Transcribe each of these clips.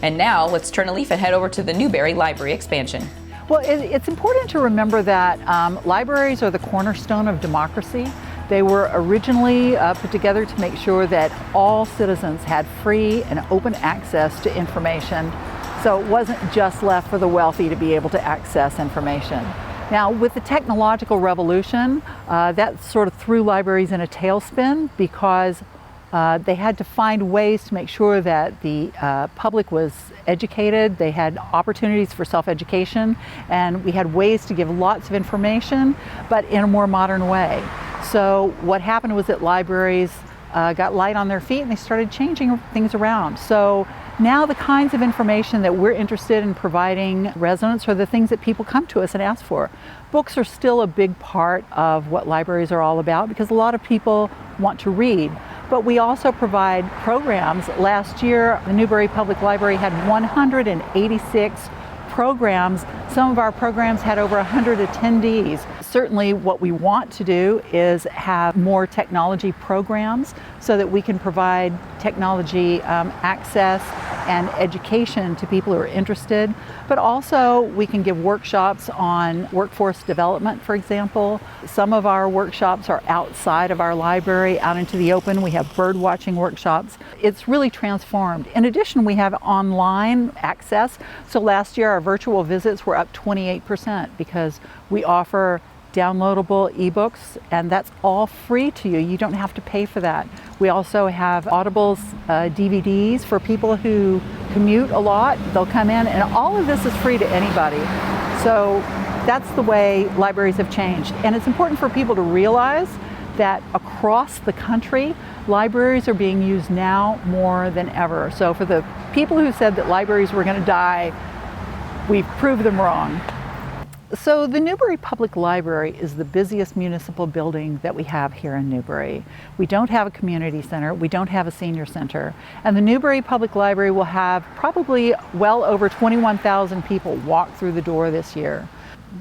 And now let's turn a leaf and head over to the Newbury Library expansion. Well, it's important to remember that libraries are the cornerstone of democracy. They were originally put together to make sure that all citizens had free and open access to information, so it wasn't just left for the wealthy to be able to access information. Now, with the technological revolution, that sort of threw libraries in a tailspin because they had to find ways to make sure that the public was educated, they had opportunities for self-education, and we had ways to give lots of information, but in a more modern way. So what happened was that libraries got light on their feet and they started changing things around. So now the kinds of information that we're interested in providing residents are the things that people come to us and ask for. Books are still a big part of what libraries are all about because a lot of people want to read. But we also provide programs. Last year, the Newbury Public Library had 186 programs. Some of our programs had over 100 attendees. Certainly what we want to do is have more technology programs so that we can provide technology access and education to people who are interested, but also we can give workshops on workforce development, for example. Some of our workshops are outside of our library, out into the open. We have bird watching workshops. It's really transformed. In addition, we have online access. So last year our virtual visits were up 28% because we offer downloadable ebooks, and that's all free to you. You don't have to pay for that. We also have Audibles DVDs for people who commute a lot. They'll come in, and all of this is free to anybody. So that's the way libraries have changed. And it's important for people to realize that across the country, libraries are being used now more than ever. So for the people who said that libraries were going to die, we've proved them wrong. So the Newbury Public Library is the busiest municipal building that we have here in Newbury. We don't have a community center, we don't have a senior center, and the Newbury Public Library will have probably well over 21,000 people walk through the door this year.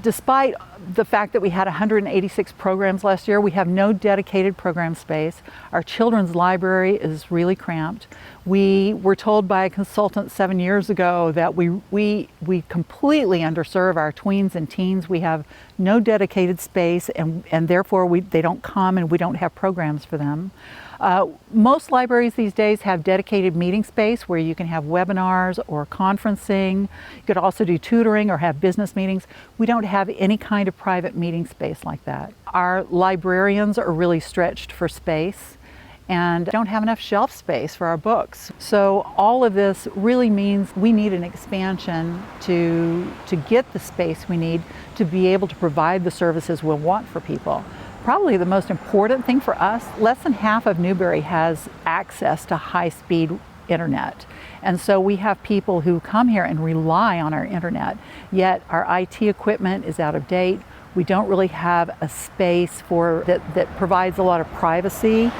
Despite the fact that we had 186 programs last year, we have no dedicated program space. Our children's library is really cramped. We were told by a consultant 7 years ago that we completely underserve our tweens and teens. We have no dedicated space, and therefore they don't come, and we don't have programs for them. Most libraries these days have dedicated meeting space where you can have webinars or conferencing. You could also do tutoring or have business meetings. We don't have any kind of private meeting space like that. Our librarians are really stretched for space and don't have enough shelf space for our books. So all of this really means we need an expansion to get the space we need to be able to provide the services we'll want for people. Probably the most important thing for us, less than half of Newbury has access to high-speed internet. And so we have people who come here and rely on our internet, yet our IT equipment is out of date. We don't really have a space that provides a lot of privacy,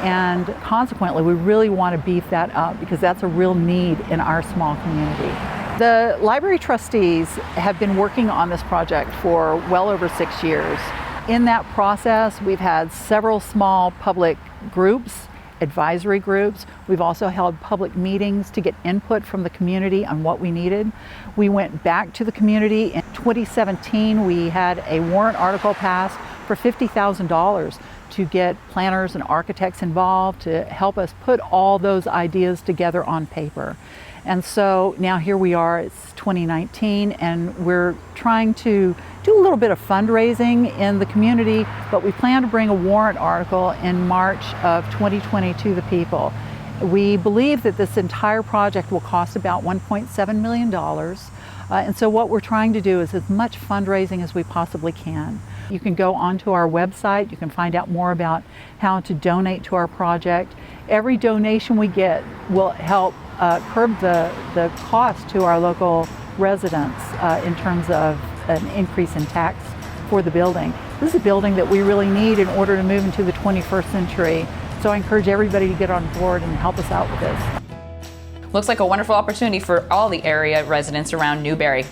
and consequently we really want to beef that up because that's a real need in our small community. The library trustees have been working on this project for well over 6 years. In that process, we've had several small public groups, advisory groups. We've also held public meetings to get input from the community on what we needed. We went back to the community. In 2017, we had a warrant article passed for $50,000 to get planners and architects involved to help us put all those ideas together on paper. And so now here we are, it's 2019, and we're trying to do a little bit of fundraising in the community, but we plan to bring a warrant article in March of 2020 to the people. We believe that this entire project will cost about $1.7 million. And so what we're trying to do is as much fundraising as we possibly can. You can go onto our website, you can find out more about how to donate to our project. Every donation we get will help curb the cost to our local residents in terms of an increase in tax for the building. This is a building that we really need in order to move into the 21st century. So I encourage everybody to get on board and help us out with this. Looks like a wonderful opportunity for all the area residents around Newbury.